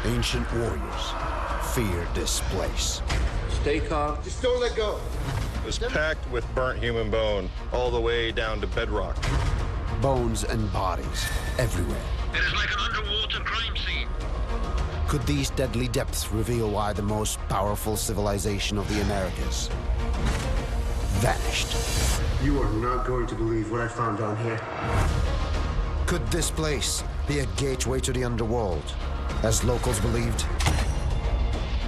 Ancient warriors feared this place. Stay calm. Just don't let go. It's packed with burnt human bone all the way down to bedrock. Bones and bodies everywhere. It is like an underwater crime scene. Could these deadly depths reveal why the most powerful civilization of the Americas vanished? You are not going to believe what I found down here. Could this place be a gateway to the underworld, as locals believed?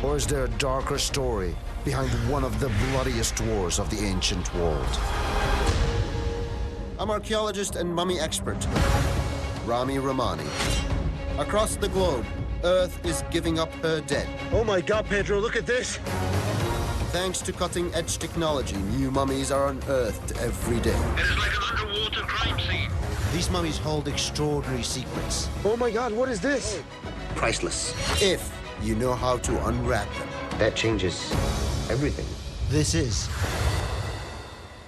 Or is there a darker story behind one of the bloodiest wars of the ancient world? I'm archaeologist and mummy expert, Rami Ramani. Across the globe, Earth is giving up her dead. Oh my God, Pedro, look at this. Thanks to cutting-edge technology, new mummies are unearthed every day. It is like an underwater crime scene. These mummies hold extraordinary secrets, Oh my God, what is this? Priceless. if you know how to unwrap them. That changes everything. This is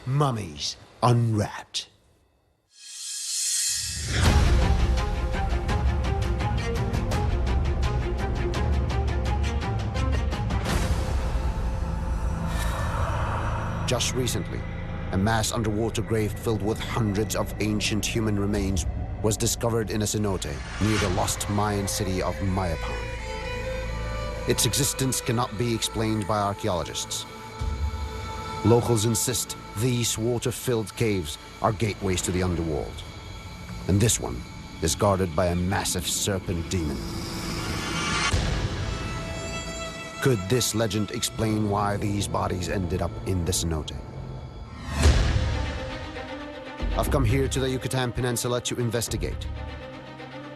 Mummies Unwrapped. Just recently, a mass underwater grave filled with hundreds of ancient human remains was discovered in a cenote near the lost Mayan city of Mayapan. Its existence cannot be explained by archaeologists. Locals insist these water-filled caves are gateways to the underworld. And this one is guarded by a massive serpent demon. Could this legend explain why these bodies ended up in the cenote? I've come here to the Yucatan Peninsula to investigate.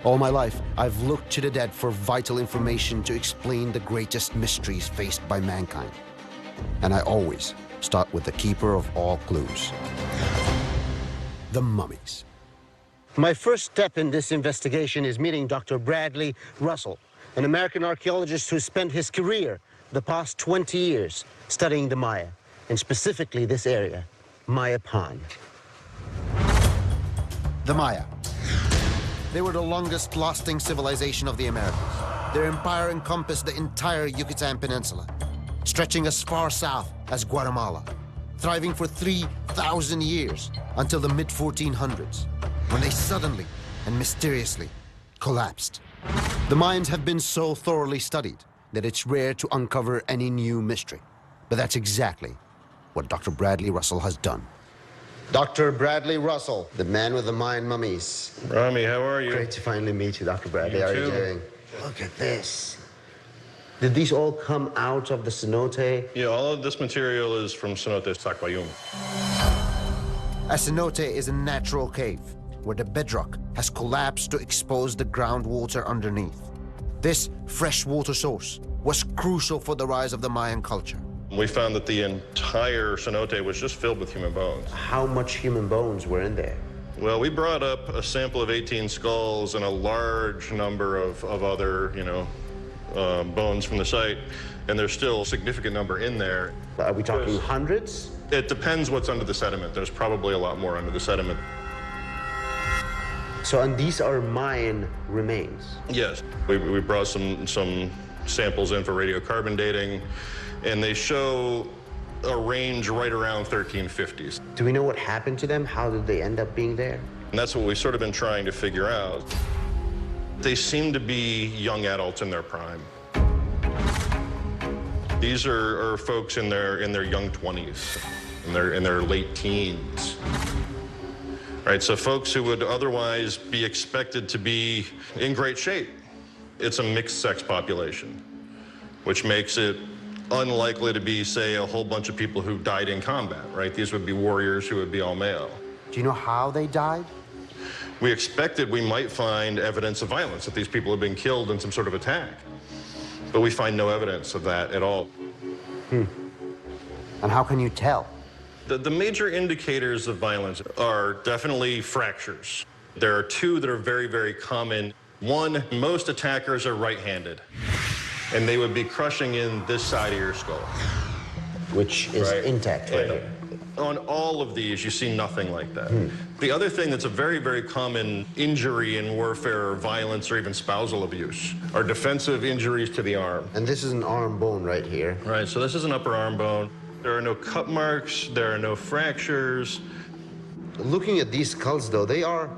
All my life, I've looked to the dead for vital information to explain the greatest mysteries faced by mankind. And I always start with the keeper of all clues, the mummies. My first step in this investigation is meeting Dr. Bradley Russell, an American archaeologist who spent his career the past 20 years studying the Maya, and specifically this area, Mayapan. The Maya. They were the longest-lasting civilization of the Americas. Their empire encompassed the entire Yucatan Peninsula, stretching as far south as Guatemala, thriving for 3,000 years until the mid-1400s, when they suddenly and mysteriously collapsed. The Mayans have been so thoroughly studied that it's rare to uncover any new mystery. But that's exactly what Dr. Bradley Russell has done. Dr. Bradley Russell, the man with the Mayan mummies. Rami, how are you? Great to finally meet you, Dr. Bradley. You How are you too. doing? Look at this. Did these all come out of the cenote? Yeah, all of this material is from Cenote Sacbayum. A cenote is a natural cave where the bedrock has collapsed to expose the groundwater underneath. This fresh water source was crucial for the rise of the Mayan culture. We found that the entire cenote was just filled with human bones. How much human bones were in there? Well, we brought up a sample of 18 skulls and a large number of other, bones from the site, and there's still a significant number in there. Are we talking hundreds? It depends what's under the sediment. There's probably a lot more under the sediment. So, and these are Mayan remains? Yes, we brought some samples in for radiocarbon dating, and they show a range right around 1350s. Do we know what happened to them? How did they end up being there? And that's what we've sort of been trying to figure out. They seem to be young adults in their prime. These are folks in their young 20s, in their late teens. Right, so folks who would otherwise be expected to be in great shape. It's a mixed sex population, which makes it unlikely to be, say, a whole bunch of people who died in combat, right? These would be warriors who would be all male. Do you know how they died? We expected we might find evidence of violence, that these people had been killed in some sort of attack. But we find no evidence of that at all. And how can you tell? The major indicators of violence are definitely fractures. There are two that are very, very common. One, most attackers are right-handed, and they would be crushing in this side of your skull. Which is Right. intact right here. On all of these, you see nothing like that. The other thing that's a very, very common injury in warfare or violence or even spousal abuse are defensive injuries to the arm. And this is an arm bone right here. Right, so this is an upper arm bone. There are no cut marks, there are no fractures. Looking at these skulls, though, they are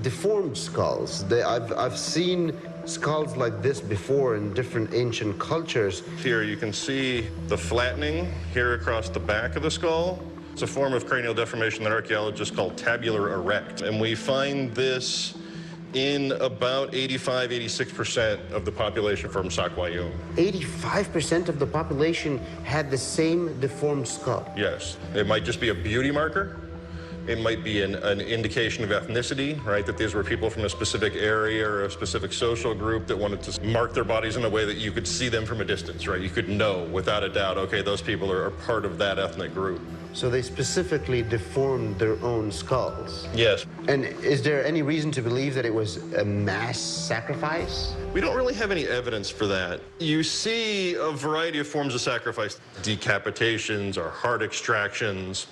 deformed skulls. I've seen skulls like this before in different ancient cultures. Here you can see the flattening here across the back of the skull. It's a form of cranial deformation that archaeologists call tabular erect. And we find this in about 85–86% of the population from Saquayum. 85% of the population had the same deformed skull. Yes, it might just be a beauty marker. It might be an indication of ethnicity, right? That these were people from a specific area or a specific social group that wanted to mark their bodies in a way that you could see them from a distance, right? You could know without a doubt, okay, those people are part of that ethnic group. So they specifically deformed their own skulls. Yes. And is there any reason to believe that it was a mass sacrifice? We don't really have any evidence for that. You see a variety of forms of sacrifice, decapitations or heart extractions.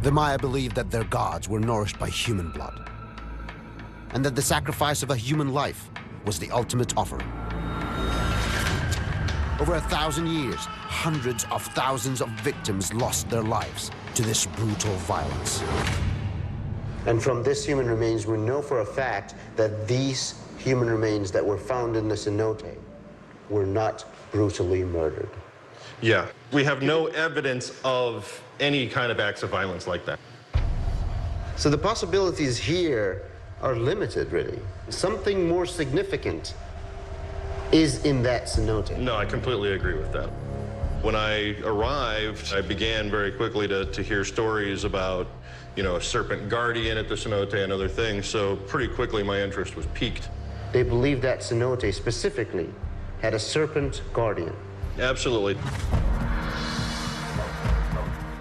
The Maya believed that their gods were nourished by human blood, and that the sacrifice of a human life was the ultimate offering. Over 1,000 years, hundreds of thousands of victims lost their lives to this brutal violence. And from this human remains, we know for a fact that these human remains that were found in the cenote were not brutally murdered. Yeah, we have no evidence of any kind of acts of violence like that. So the possibilities here are limited, really. Something more significant is in that cenote. No, I completely agree with that. When I arrived, I began very quickly to hear stories about, you know, a serpent guardian at the cenote and other things, so pretty quickly my interest was piqued. They believe that cenote specifically had a serpent guardian. Absolutely.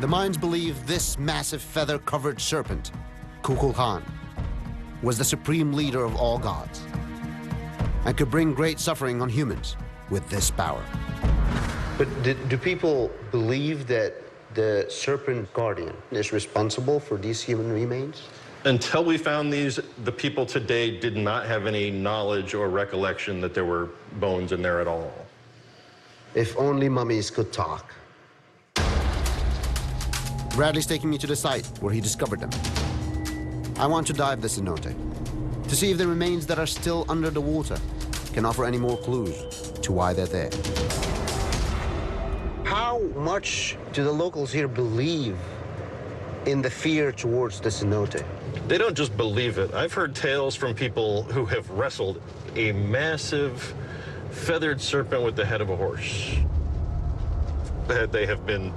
The Mayans believed this massive feather-covered serpent, Kukulkan, was the supreme leader of all gods and could bring great suffering on humans with this power. But do people believe that the serpent guardian is responsible for these human remains? Until we found these, the people today did not have any knowledge or recollection that there were bones in there at all. If only mummies could talk. Bradley's taking me to the site where he discovered them. I want to dive the cenote to see if the remains that are still under the water can offer any more clues to why they're there. How much do the locals here believe in the fear towards the cenote? They don't just believe it. I've heard tales from people who have wrestled a massive feathered serpent with the head of a horse. They have been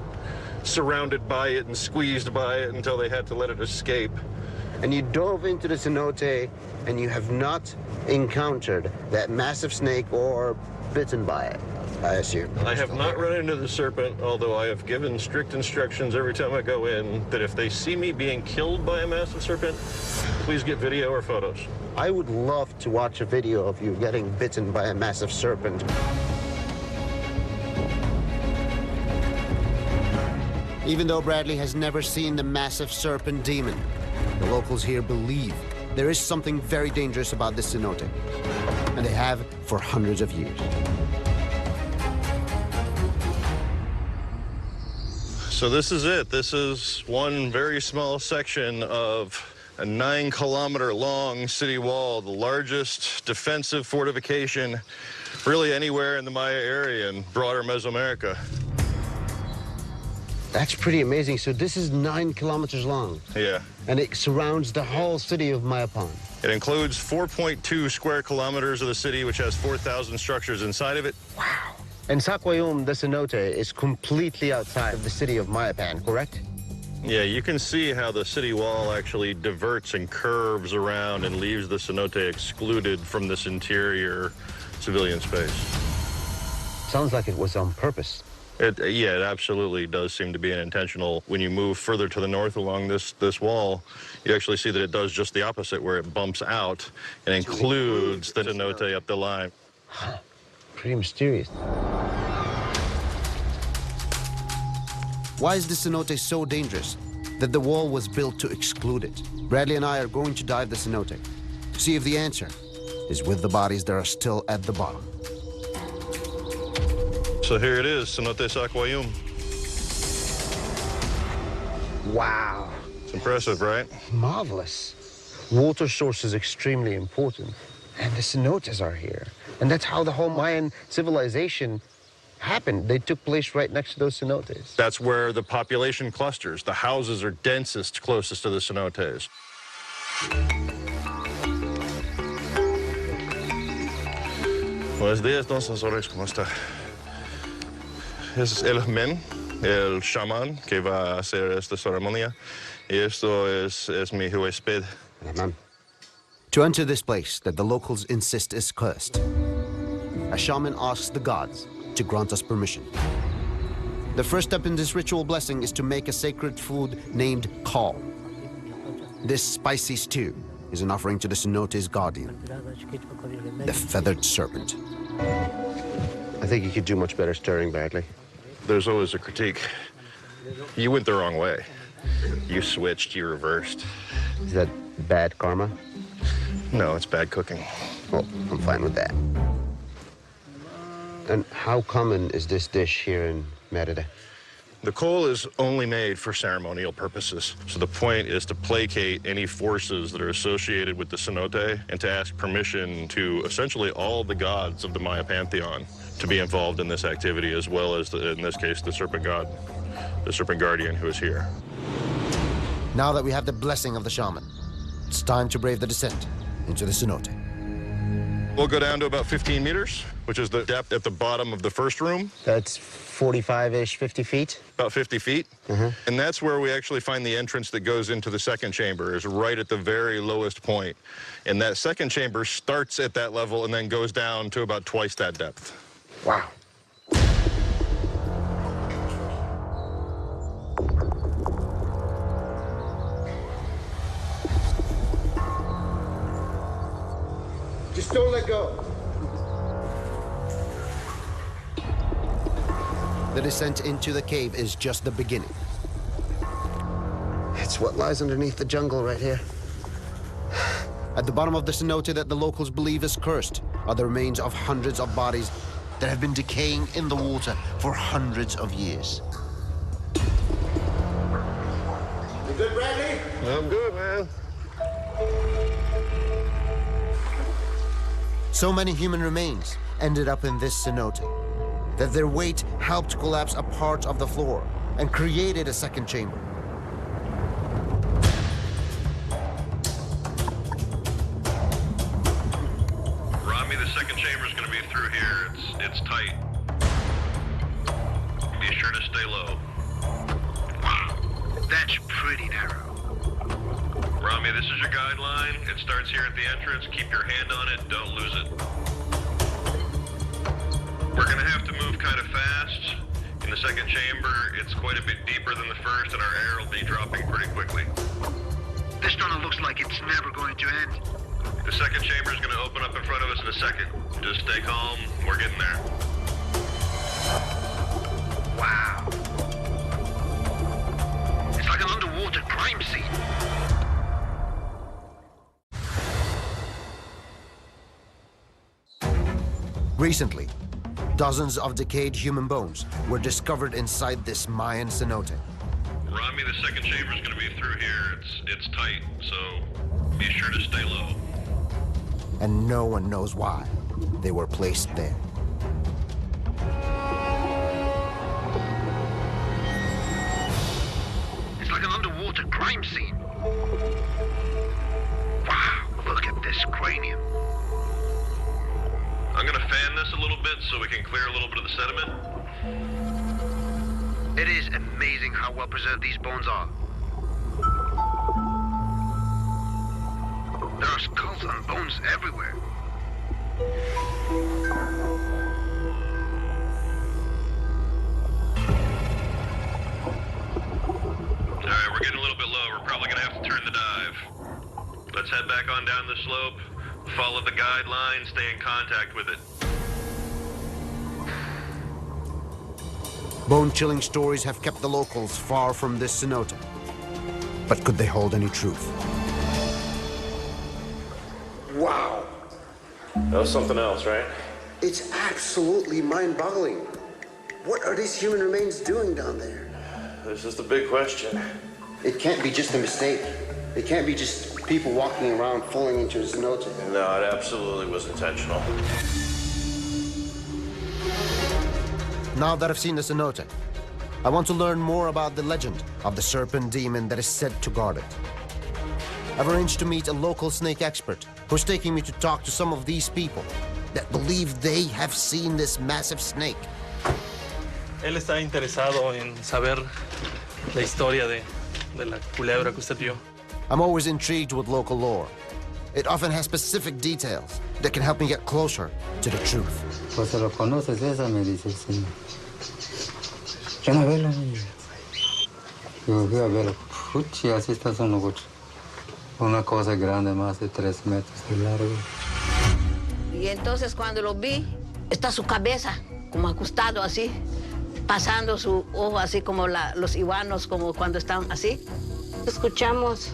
surrounded by it and squeezed by it until they had to let it escape. And you dove into the cenote and you have not encountered that massive snake or bitten by it, I assume. I have not run into the serpent, although I have given strict instructions every time I go in that if they see me being killed by a massive serpent, please get video or photos. I would love to watch a video of you getting bitten by a massive serpent. Even though Bradley has never seen the massive serpent demon, the locals here believe there is something very dangerous about this cenote, and they have for hundreds of years. So this is it. This is one very small section of a 9-kilometer-long city wall, the largest defensive fortification really anywhere in the Maya area in broader Mesoamerica. That's pretty amazing. So this is 9 kilometers long. Yeah. And it surrounds the whole city of Mayapan. It includes 4.2 square kilometers of the city, which has 4,000 structures inside of it. Wow. And Saquayum, the cenote, is completely outside of the city of Mayapan, correct? Yeah, you can see how the city wall actually diverts and curves around and leaves the cenote excluded from this interior civilian space. Sounds like it was on purpose. Yeah, it absolutely does seem to be an intentional. When you move further to the north along this wall, you actually see that it does just the opposite, where it bumps out and includes the cenote up the line. Huh. Pretty mysterious. Why is the cenote so dangerous that the wall was built to exclude it? Bradley and I are going to dive the cenote to see if the answer is with the bodies that are still at the bottom. So here it is, Cenote Saquayum. Wow. It's impressive, right? Marvelous. Water source is extremely important. And the cenotes are here. And that's how the whole Mayan civilization happened. They took place right next to those cenotes. That's where the population clusters. The houses are densest, closest to the cenotes. Buenos días, don Sensores, ¿cómo está? Es el men, el chamán, que va a hacer esta ceremonia. Y esto es mi huésped. To enter this place that the locals insist is cursed, a shaman asks the gods to grant us permission. The first step in this ritual blessing is to make a sacred food named kal. This spicy stew is an offering to the cenote's guardian, the feathered serpent. I think you could do much better stirring, Bradley. There's always a critique. You went the wrong way. You switched, you reversed. Is that bad karma? No, it's bad cooking. Well, I'm fine with that. And how common is this dish here in Merida? The coal is only made for ceremonial purposes. So the point is to placate any forces that are associated with the cenote and to ask permission to essentially all the gods of the Maya pantheon to be involved in this activity, as well as, in this case, the serpent god, the serpent guardian who is here. Now that we have the blessing of the shaman, it's time to brave the descent into the cenote. We'll go down to about 15 meters, which is the depth at the bottom of the first room. That's 45-ish, 50 feet? About 50 feet. And that's where we actually find the entrance that goes into the second chamber, is right at the very lowest point. And that second chamber starts at that level and then goes down to about twice that depth. Wow. Just don't let go. The descent into the cave is just the beginning. It's what lies underneath the jungle right here. At the bottom of the cenote that the locals believe is cursed are the remains of hundreds of bodies that have been decaying in the water for hundreds of years. You good, Bradley? I'm good, man. So many human remains ended up in this cenote that their weight helped collapse a part of the floor and created a second chamber. Rami, the second chamber is going to be through here. It's tight. Be sure to stay low. Wow, that's pretty narrow. Rami, this is your guideline. It starts here at the entrance. Keep your hand on it. Don't lose it. We're going to have to move kind of fast. In the second chamber, it's quite a bit deeper than the first, and our air will be dropping pretty quickly. This tunnel looks like it's never going to end. The second chamber is going to open up in front of us in a second. Just stay calm. We're getting there. Wow. It's like an underwater crime scene. Recently, dozens of decayed human bones were discovered inside this Mayan cenote. Rami, the second chamber is going to be through here. It's tight, so be sure to stay low. And no one knows why they were placed there. It's like an underwater crime scene. Wow, look at this cranium. I'm going to fan this a little bit so we can clear a little bit of the sediment. It is amazing how well preserved these bones are. There are skulls and bones everywhere. All right, we're getting a little bit low. We're probably going to have to turn the dive. Let's head back on down the slope. Follow the guidelines, stay in contact with it. Bone-chilling stories have kept the locals far from this cenote. But could they hold any truth? Wow. That was something else, right? It's absolutely mind-boggling. What are these human remains doing down there? This is the big question. It can't be just a mistake. It can't be just people walking around falling into a cenote. No, it absolutely was intentional. Now that I've seen the cenote, I want to learn more about the legend of the serpent demon that is said to guard it. I've arranged to meet a local snake expert who's taking me to talk to some of these people that believe they have seen this massive snake. Él está interesado en saber la historia de la culebra que usted vio. I'm always intrigued with local lore. It often has specific details that can help me get closer to the truth. Pues se lo conoces esa, me dice el señor. Ven a verla, niña. Yo fui a verla. Puchi, así está su negocio. Una cosa grande, más de 3 metros de largo. Y entonces cuando lo vi, está su cabeza como acostado así, pasando su ojo así como los iguanos, como cuando están así. Escuchamos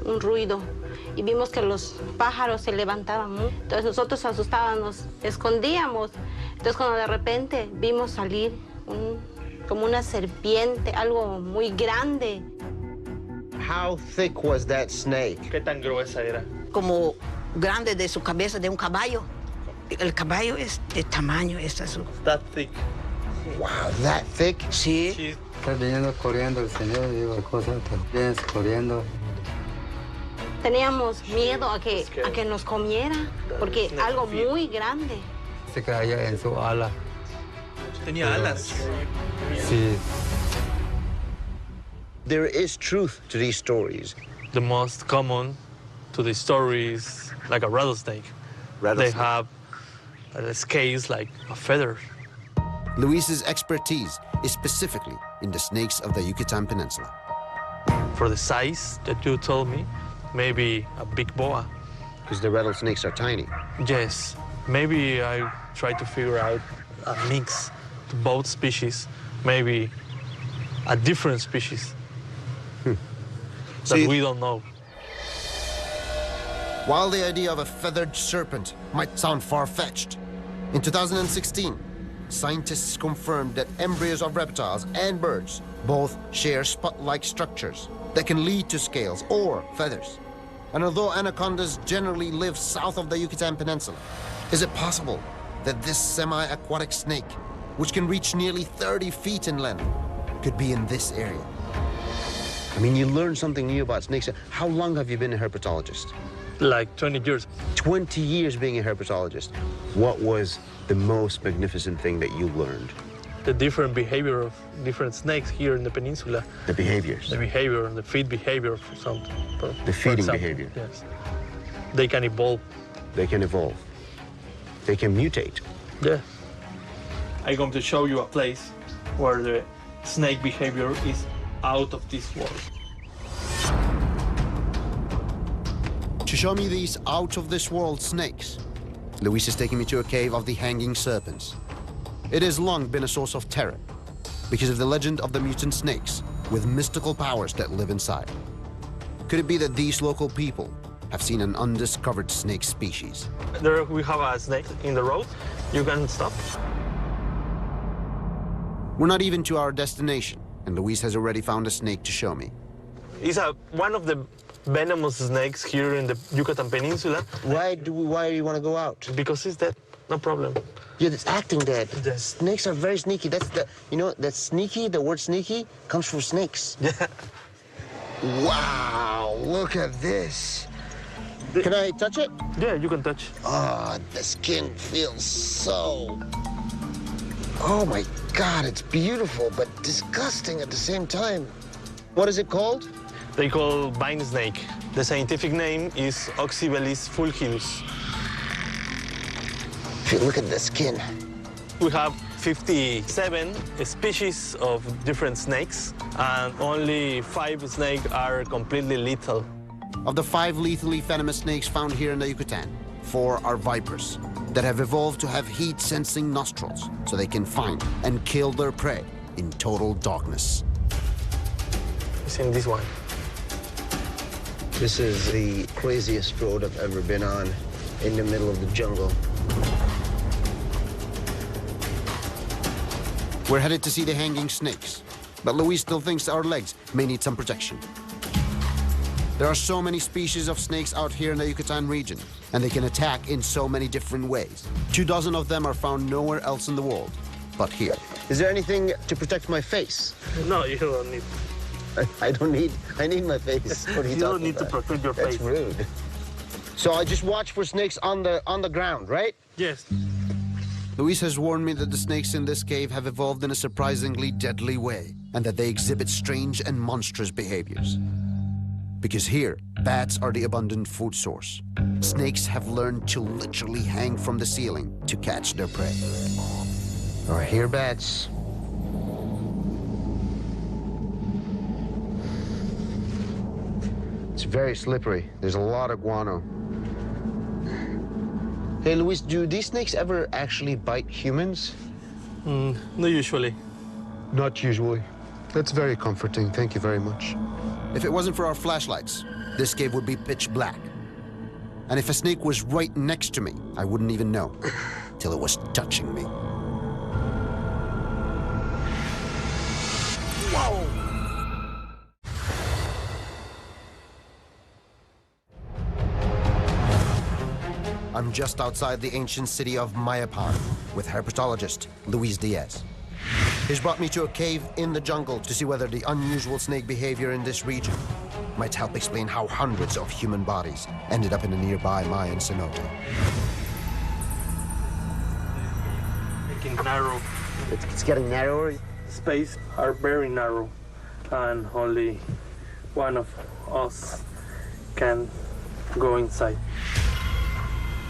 un ruido y vimos que los pájaros se levantaban. Entonces nosotros asustados nos escondíamos. Entonces cuando de repente vimos salir como una serpiente, algo muy grande. How thick was that snake? ¿Qué tan gruesa era? Como grande de su cabeza de un caballo. El caballo es de tamaño, esta es su... That thick. Wow, that thick? Sí. Está viniendo corriendo el señor, digo, cosa, vienes corriendo. Teníamos miedo a que nos comiera, porque algo muy grande. Se caía en su ala. Tenía alas. Sí. There is truth to these stories. The most common to the story is like a rattlesnake. They have scales like a feather. Luis's expertise is specifically in the snakes of the Yucatan Peninsula. For the size that you told me, maybe a big boa. Because the rattlesnakes are tiny. Yes, maybe I try to figure out a mix to both species, maybe a different species that we don't know. While the idea of a feathered serpent might sound far-fetched, in 2016, scientists confirmed that embryos of reptiles and birds both share spot-like structures that can lead to scales or feathers. And although anacondas generally live south of the Yucatan Peninsula, is it possible that this semi-aquatic snake, which can reach nearly 30 feet in length, could be in this area? I mean, you learn something new about snakes. How long have you been a herpetologist? Like 20 years. 20 years being a herpetologist. What was the most magnificent thing that you learned? The different behavior of different snakes here in the peninsula. The behaviors. The behavior, the feed behavior for some. The feeding example, behavior. Yes. They can evolve. They can evolve. They can mutate. Yeah. I'm going to show you a place where the snake behavior is out of this world. To show me these out-of-this-world snakes, Luis is taking me to a cave of the hanging serpents. It has long been a source of terror because of the legend of the mutant snakes with mystical powers that live inside. Could it be that these local people have seen an undiscovered snake species? There we have a snake in the road. You can stop. We're not even to our destination, and Luis has already found a snake to show me. It's one of the venomous snakes here in the Yucatan Peninsula. Why do you want to go out? Because it's dead, no problem. Yeah, it's acting dead. Yes. Snakes are very sneaky. That's that sneaky, the word sneaky comes from snakes. Yeah. Wow, look at this. Can I touch it? Yeah, you can touch. Oh, the skin feels so... Oh my God, it's beautiful, but disgusting at the same time. What is it called? They call vine snake. The scientific name is Oxybelis fulgidus. Look at the skin. We have 57 species of different snakes, and only 5 snakes are completely lethal. Of the 5 lethally venomous snakes found here in the Yucatan, 4 are vipers that have evolved to have heat-sensing nostrils so they can find and kill their prey in total darkness. It's in this one. This is the craziest road I've ever been on, in the middle of the jungle. We're headed to see the hanging snakes, but Luis still thinks our legs may need some protection. There are so many species of snakes out here in the Yucatan region, and they can attack in so many different ways. 24 of them are found nowhere else in the world, but here. Is there anything to protect my face? No, you don't need. I need my face. What are you You don't need about? to protect your That's face. rude. So I just watch for snakes on the ground, right? Yes. Luis has warned me that the snakes in this cave have evolved in a surprisingly deadly way, and that they exhibit strange and monstrous behaviors. Because here, bats are the abundant food source. Snakes have learned to literally hang from the ceiling to catch their prey. Or here, bats. It's very slippery. There's a lot of guano. Hey, Luis, do these snakes ever actually bite humans? Not usually. Not usually. That's very comforting. Thank you very much. If it wasn't for our flashlights, this cave would be pitch black. And if a snake was right next to me, I wouldn't even know till it was touching me. Whoa! I'm just outside the ancient city of Mayapan with herpetologist Luis Diaz. He's brought me to a cave in the jungle to see whether the unusual snake behavior in this region might help explain how hundreds of human bodies ended up in a nearby Mayan cenote. Making narrow. It's getting narrower. Space are very narrow, and only one of us can go inside.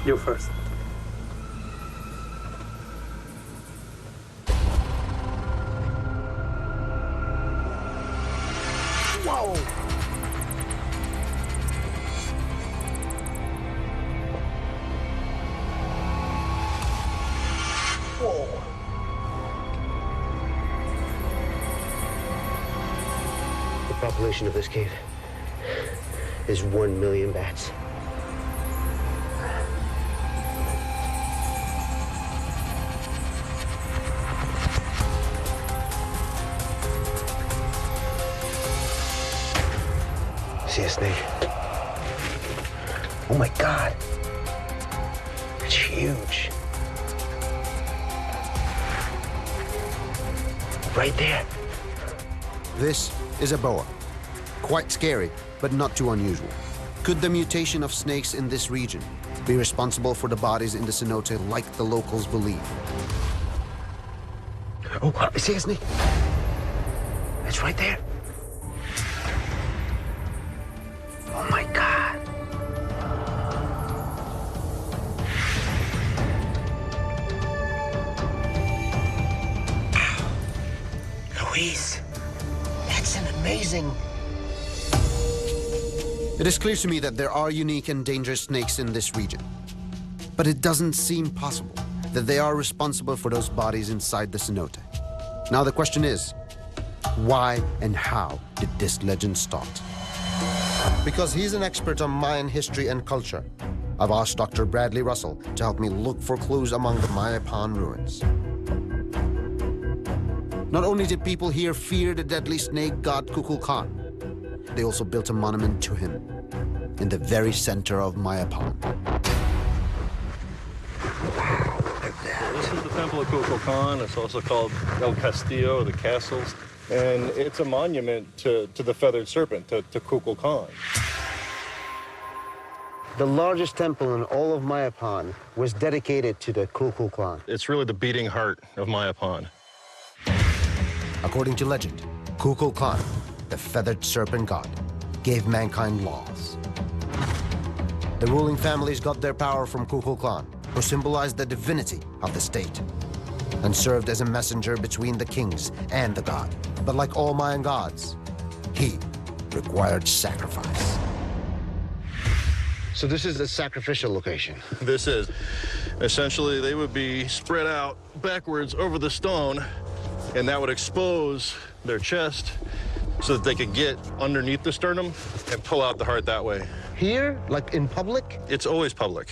You first. Whoa! Whoa! The population of this cave is 1 million bats. See a snake? Oh my God. It's huge. Right there. This is a boa. Quite scary, but not too unusual. Could the mutation of snakes in this region be responsible for the bodies in the cenote like the locals believe? Oh, I see a snake. It's right there. Oh my God. Luis, that's an amazing... It is clear to me that there are unique and dangerous snakes in this region. But it doesn't seem possible that they are responsible for those bodies inside the cenote. Now the question is, why and how did this legend start? Because he's an expert on Mayan history and culture, I've asked Dr. Bradley Russell to help me look for clues among the Mayapan ruins. Not only did people here fear the deadly snake god Kukulkan, they also built a monument to him in the very center of Mayapan. This is the Temple of Kukulkan. It's also called El Castillo, the castles. And it's a monument to the feathered serpent, to Kukulkan. The largest temple in all of Mayapan was dedicated to the Kukulkan. It's really the beating heart of Mayapan. According to legend, Kukulkan, the feathered serpent god, gave mankind laws. The ruling families got their power from Kukulkan, who symbolized the divinity of the state, and served as a messenger between the kings and the god. But like all Mayan gods, he required sacrifice. So this is the sacrificial location. This is. Essentially, they would be spread out backwards over the stone, and that would expose their chest so that they could get underneath the sternum and pull out the heart that way. Here, like in public? It's always public.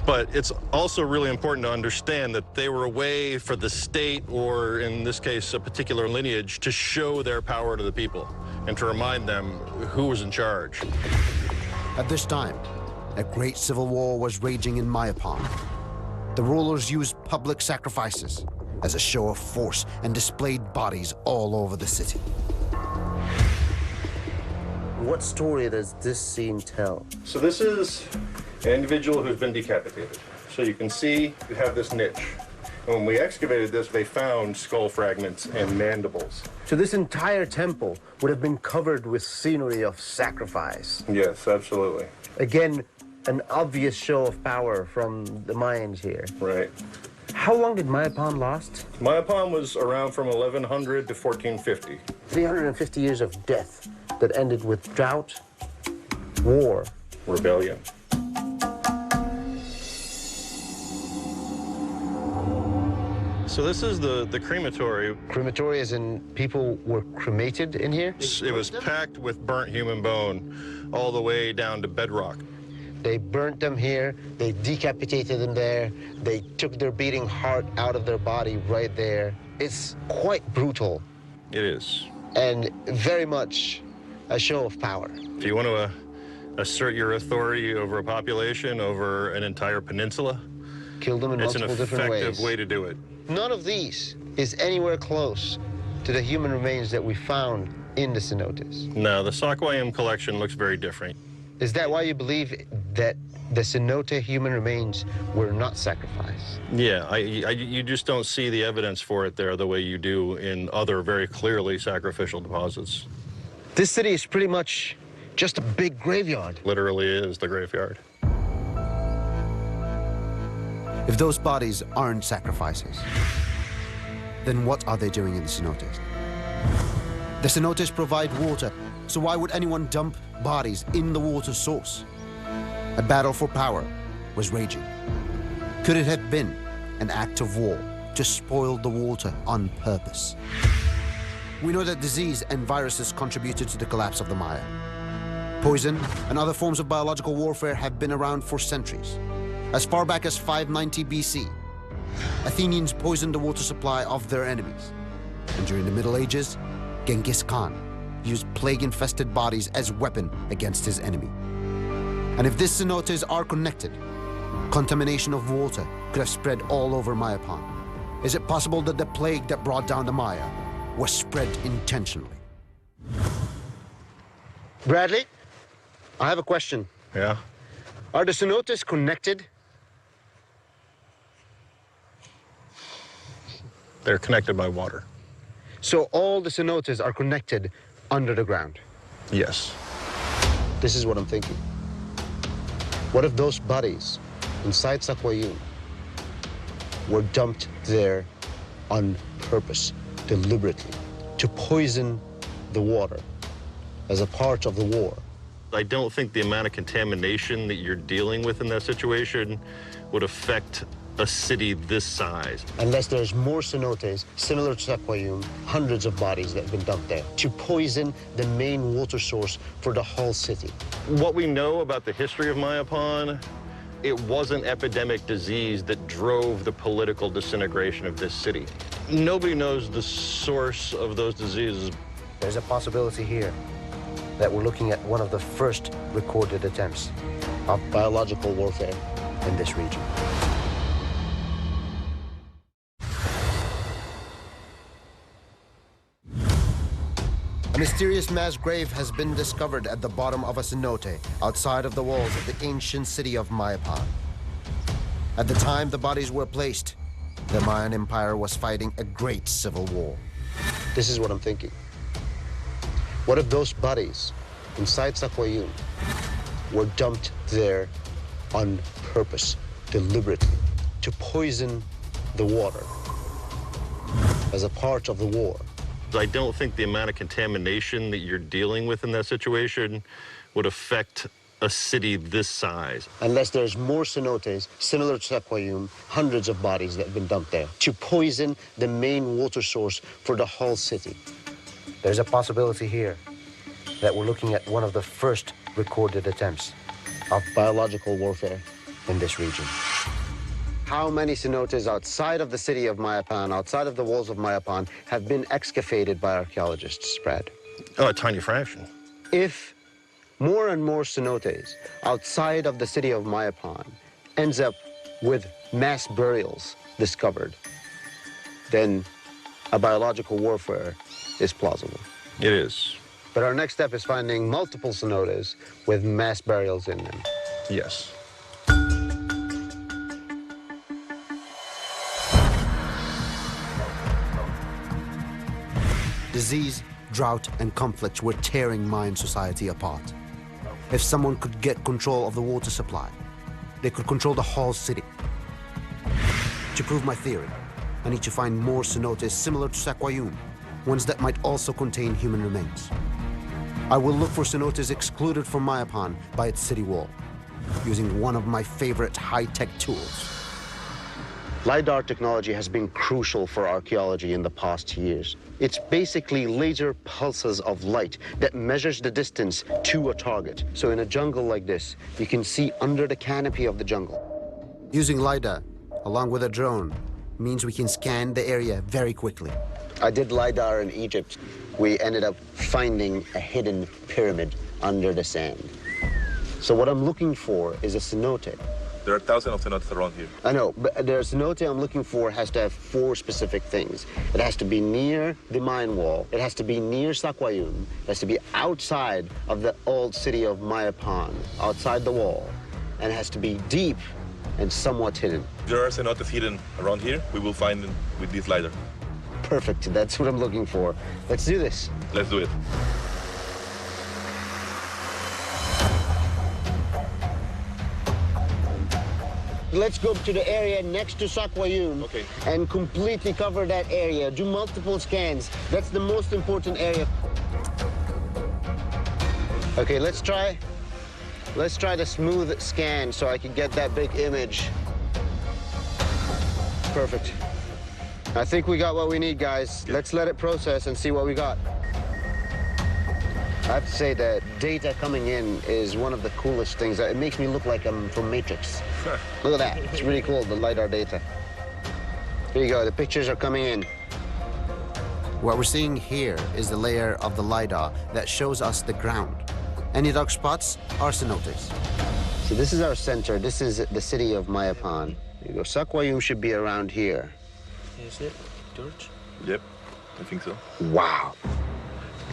But it's also really important to understand that they were a way for the state, or in this case, a particular lineage, to show their power to the people and to remind them who was in charge. At this time, a great civil war was raging in Mayapan. The rulers used public sacrifices as a show of force and displayed bodies all over the city. What story does this scene tell? So this is an individual who's been decapitated. So you can see you have this niche. And when we excavated this, they found skull fragments and mandibles. So this entire temple would have been covered with scenery of sacrifice. Yes, absolutely. Again, an obvious show of power from the Mayans here. Right. How long did Mayapan last? Mayapan was around from 1100 to 1450. 350 years of death that ended with drought, war, rebellion. So this is the crematory. Crematory as in people were cremated in here? It was packed with burnt human bone all the way down to bedrock. They burnt them here, they decapitated them there, they took their beating heart out of their body right there. It's quite brutal. It is. And very much a show of power. If you want to assert your authority over a population, over an entire peninsula, kill them in multiple different ways. It's an effective way to do it. None of these is anywhere close to the human remains that we found in the cenotes. No, the Saquayum collection looks very different. Is that why you believe that the cenote human remains were not sacrificed? Yeah, you just don't see the evidence for it there the way you do in other very clearly sacrificial deposits. This city is pretty much just a big graveyard. Literally is the graveyard. If those bodies aren't sacrifices, then what are they doing in the cenotes? The cenotes provide water, so why would anyone dump bodies in the water source? A battle for power was raging. Could it have been an act of war to spoil the water on purpose? We know that disease and viruses contributed to the collapse of the Maya. Poison and other forms of biological warfare have been around for centuries. As far back as 590 BC, Athenians poisoned the water supply of their enemies. And during the Middle Ages, Genghis Khan used plague-infested bodies as weapon against his enemy. And if these cenotes are connected, contamination of water could have spread all over Mayapan. Is it possible that the plague that brought down the Maya was spread intentionally? Bradley, I have a question. Yeah? Are the cenotes connected? They're connected by water. So all the cenotes are connected under the ground? Yes. This is what I'm thinking. What if those bodies inside Saquayum were dumped there on purpose, deliberately, to poison the water as a part of the war? I don't think the amount of contamination that you're dealing with in that situation would affect a city this size. Unless there's more cenotes similar to Saquayum, hundreds of bodies that have been dumped there to poison the main water source for the whole city. What we know about the history of Mayapan, it wasn't epidemic disease that drove the political disintegration of this city. Nobody knows the source of those diseases. There's a possibility here that we're looking at one of the first recorded attempts of biological warfare in this region. A mysterious mass grave has been discovered at the bottom of a cenote outside of the walls of the ancient city of Mayapan. At the time the bodies were placed, the Mayan Empire was fighting a great civil war. This is what I'm thinking. What if those bodies inside Saquayum were dumped there on purpose, deliberately, to poison the water as a part of the war? I don't think the amount of contamination that you're dealing with in that situation would affect a city this size. Unless there's more cenotes, similar to Saquayum, hundreds of bodies that have been dumped there to poison the main water source for the whole city. There's a possibility here that we're looking at one of the first recorded attempts of biological warfare in this region. How many cenotes outside of the city of Mayapan, outside of the walls of Mayapan, have been excavated by archaeologists, Brad? Oh, a tiny fraction. If more and more cenotes outside of the city of Mayapan ends up with mass burials discovered, then a biological warfare is plausible. It is. But our next step is finding multiple cenotes with mass burials in them. Yes. Disease, drought, and conflict were tearing Mayan society apart. If someone could get control of the water supply, they could control the whole city. To prove my theory, I need to find more cenotes similar to Saquayum, ones that might also contain human remains. I will look for cenotes excluded from Mayapan by its city wall, using one of my favorite high-tech tools. LiDAR technology has been crucial for archaeology in the past years. It's basically laser pulses of light that measures the distance to a target. So in a jungle like this, you can see under the canopy of the jungle. Using LiDAR, along with a drone, means we can scan the area very quickly. I did LiDAR in Egypt. We ended up finding a hidden pyramid under the sand. So what I'm looking for is a cenote. There are thousands of cenotes around here. I know, but the cenote I'm looking for has to have 4 specific things. It has to be near the mine wall. It has to be near Saquayum. It has to be outside of the old city of Mayapan, outside the wall. And it has to be deep and somewhat hidden. There are cenotes hidden around here. We will find them with this LiDAR. Perfect, that's what I'm looking for. Let's do this. Let's do it. Let's go to the area next to Saquayum and completely cover that area. Do multiple scans. That's the most important area. Okay, let's try the smooth scan so I can get that big image. Perfect. I think we got what we need, guys. Let's let it process and see what we got. I have to say that data coming in is one of the coolest things. It makes me look like I'm from Matrix. Look at that. It's really cool, the LiDAR data. Here you go. The pictures are coming in. What we're seeing here is the layer of the LiDAR that shows us the ground. Any dark spots are cenotes. So this is our center. This is the city of Mayapan. Here you go. Saquayum should be around here. Is it, George? Yep, I think so. Wow.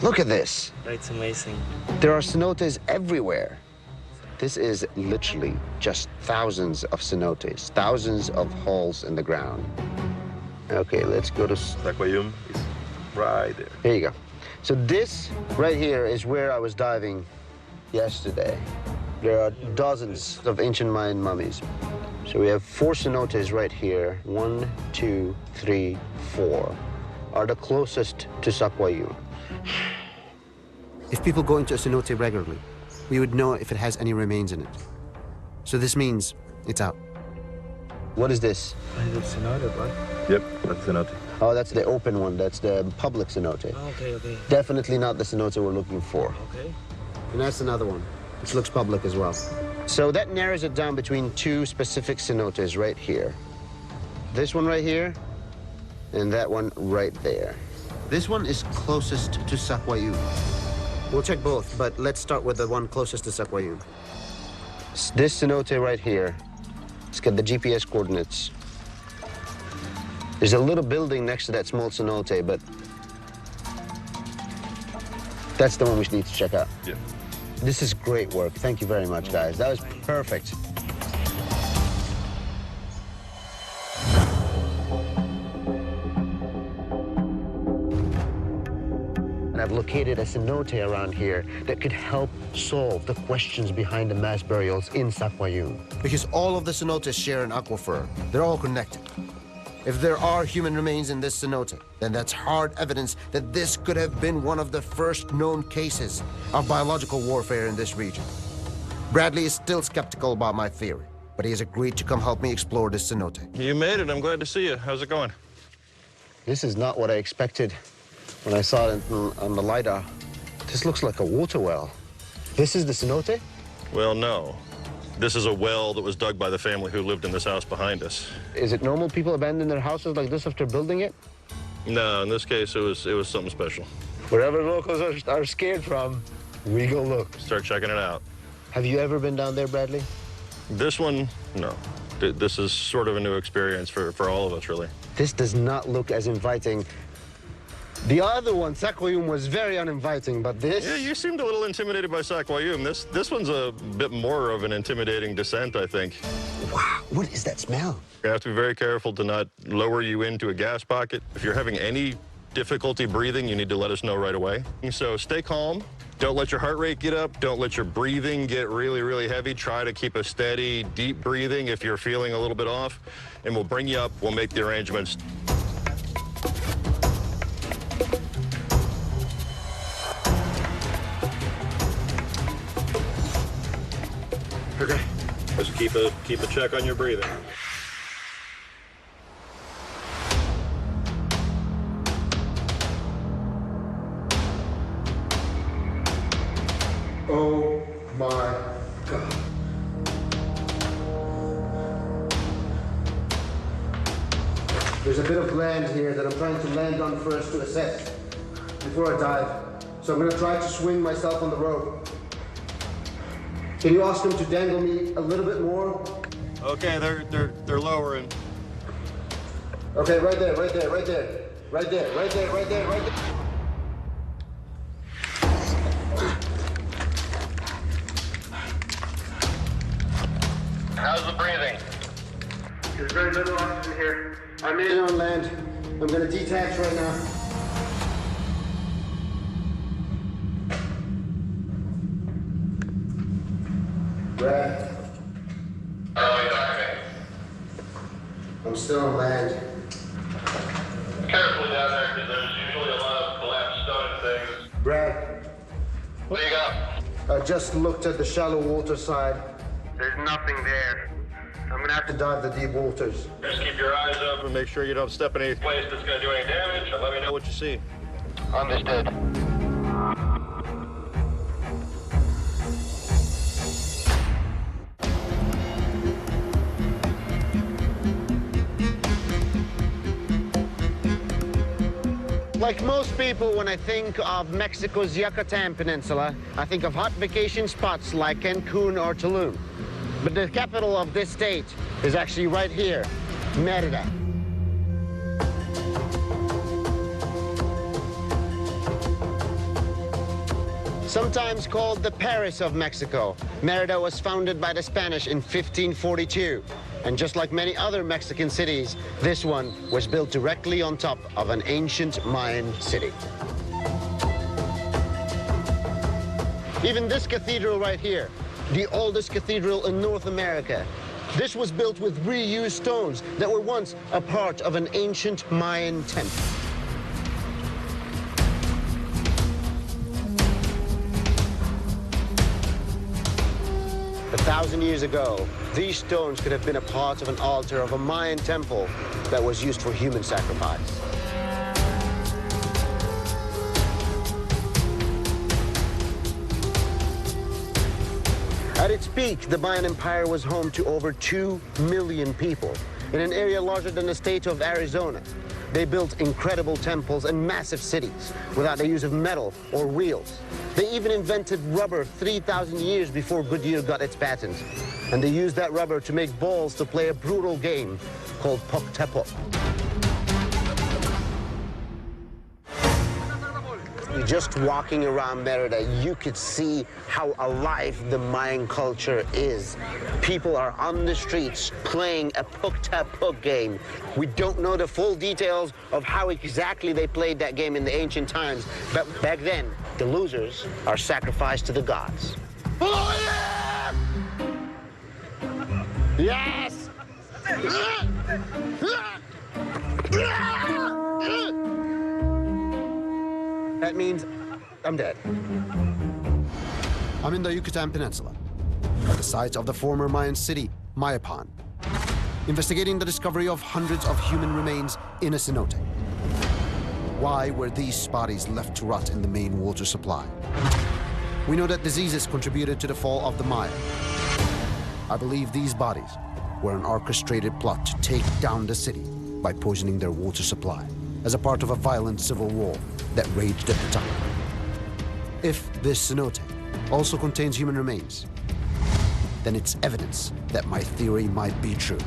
Look at this. That's amazing. There are cenotes everywhere. This is literally just thousands of cenotes, thousands of holes in the ground. Okay, let's go to... Saquayum is right there. Here you go. So this right here is where I was diving yesterday. There are dozens of ancient Mayan mummies. So we have 4 cenotes right here. 1, 2, 3, 4 are the closest to Saquayum. If people go into a cenote regularly, we would know if it has any remains in it. So this means it's out. What is this? It's cenote, right? Yep, that's cenote. Oh, that's the open one. That's the public cenote. Oh, okay, okay. Definitely not the cenote we're looking for. Okay. And that's another one, which looks public as well. So that narrows it down between 2 specific cenotes right here. This one right here, and that one right there. This one is closest to Saquayum. We'll check both, but let's start with the one closest to Saquayum. This cenote right here, it's got the GPS coordinates. There's a little building next to that small cenote, but that's the one we need to check out. Yeah. This is great work. Thank you very much, guys. That was perfect. And I've located a cenote around here that could help solve the questions behind the mass burials in Saquayum. Because all of the cenotes share an aquifer. They're all connected. If there are human remains in this cenote, then that's hard evidence that this could have been one of the first known cases of biological warfare in this region. Bradley is still skeptical about my theory, but he has agreed to come help me explore this cenote. You made it. I'm glad to see you. How's it going? This is not what I expected when I saw it on the LiDAR. This looks like a water well. This is the cenote? Well, no. This is a well that was dug by the family who lived in this house behind us. Is it normal people abandon their houses like this after building it? No, in this case, it was something special. Wherever locals are scared from, we go look. Start checking it out. Have you ever been down there, Bradley? This one, no. This is sort of a new experience for all of us, really. This does not look as inviting. The other one, Saquayum, was very uninviting, but this... Yeah, you seemed a little intimidated by Saquayum. This one's a bit more of an intimidating descent, I think. Wow, what is that smell? You have to be very careful to not lower you into a gas pocket. If you're having any difficulty breathing, you need to let us know right away. So stay calm. Don't let your heart rate get up. Don't let your breathing get really, really heavy. Try to keep a steady, deep breathing if you're feeling a little bit off. And we'll bring you up. We'll make the arrangements. Okay. Just keep a check on your breathing. Oh my God. There's a bit of land here that I'm trying to land on first to assess before I dive. So I'm gonna try to swing myself on the rope. Can you ask them to dangle me a little bit more? Okay, they're lowering. Okay, right there, right there, right there. Right there, right there, right there, right there. How's the breathing? There's very little oxygen here. I'm in on land. I'm gonna detach right now. Brad. How are you diving? I'm still on land. Carefully down there, because there's usually a lot of collapsed stone and things. Brad, What do you got? I just looked at the shallow water side. There's nothing there. I'm gonna have to dive the deep waters. Just keep your eyes up and make sure you don't step in any place that's going to do any damage. And let me know what you see. Understood. Like most people, when I think of Mexico's Yucatan Peninsula, I think of hot vacation spots like Cancun or Tulum. But the capital of this state is actually right here, Merida. Sometimes called the Paris of Mexico, Merida was founded by the Spanish in 1542. And just like many other Mexican cities, this one was built directly on top of an ancient Mayan city. Even this cathedral right here, the oldest cathedral in North America, this was built with reused stones that were once a part of an ancient Mayan temple. A 1,000 years ago, these stones could have been a part of an altar of a Mayan temple that was used for human sacrifice. At its peak, the Mayan Empire was home to over 2 million people in an area larger than the state of Arizona. They built incredible temples and massive cities without the use of metal or wheels. They even invented rubber 3,000 years before Goodyear got its patent. And they used that rubber to make balls to play a brutal game called Pok-Tapok. Just walking around Merida, you could see how alive the Mayan culture is. People are on the streets playing a Pok-Tapok game. We don't know the full details of how exactly they played that game in the ancient times, but back then, the losers are sacrificed to the gods. Follow him! Yes! That means I'm dead. I'm in the Yucatan Peninsula. the site of the former Mayan city, Mayapan, investigating the discovery of hundreds of human remains in a cenote. Why were these bodies left to rot in the main water supply? We know that diseases contributed to the fall of the Maya. I believe these bodies were an orchestrated plot to take down the city by poisoning their water supply as a part of a violent civil war that raged at the time. If this cenote also contains human remains, then it's evidence that my theory might be true.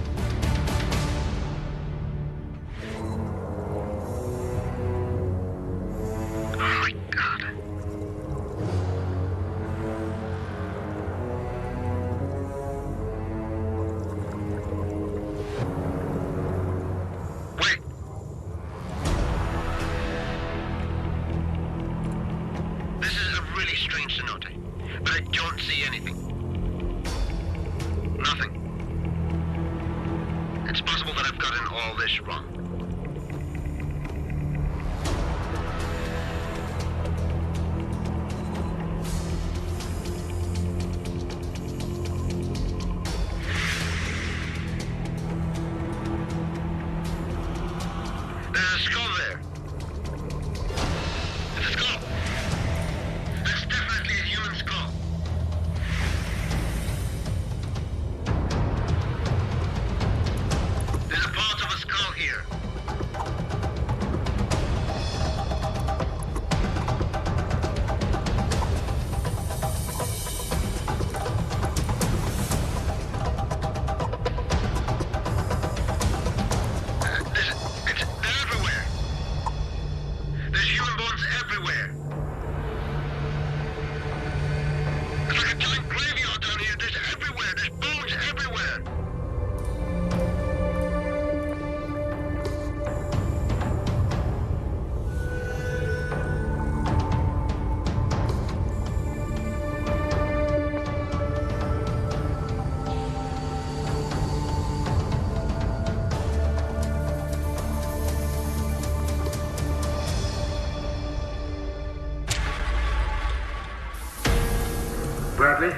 Bradley?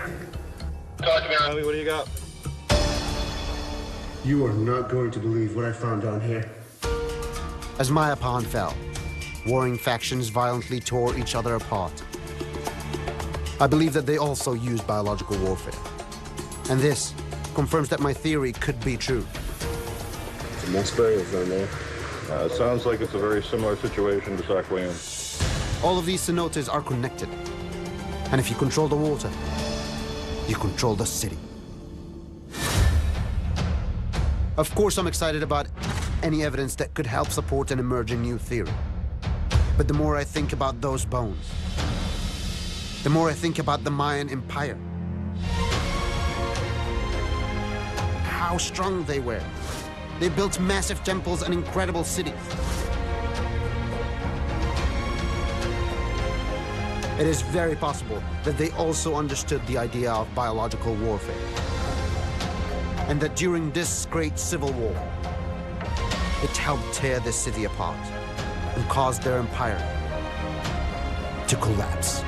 Talk to me, Bradley. What do you got? You are not going to believe what I found down here. As Mayapan fell, warring factions violently tore each other apart. I believe that they also used biological warfare. And this confirms that my theory could be true. Some mass burials down there. It sounds like it's a very similar situation to Sakwayan. All of these cenotes are connected. And if you control the water, you control the city. Of course, I'm excited about any evidence that could help support an emerging new theory. But the more I think about those bones, the more I think about the Mayan Empire. How strong they were. They built massive temples and incredible cities. It is very possible that they also understood the idea of biological warfare. And that during this great civil war, it helped tear the city apart and caused their empire to collapse.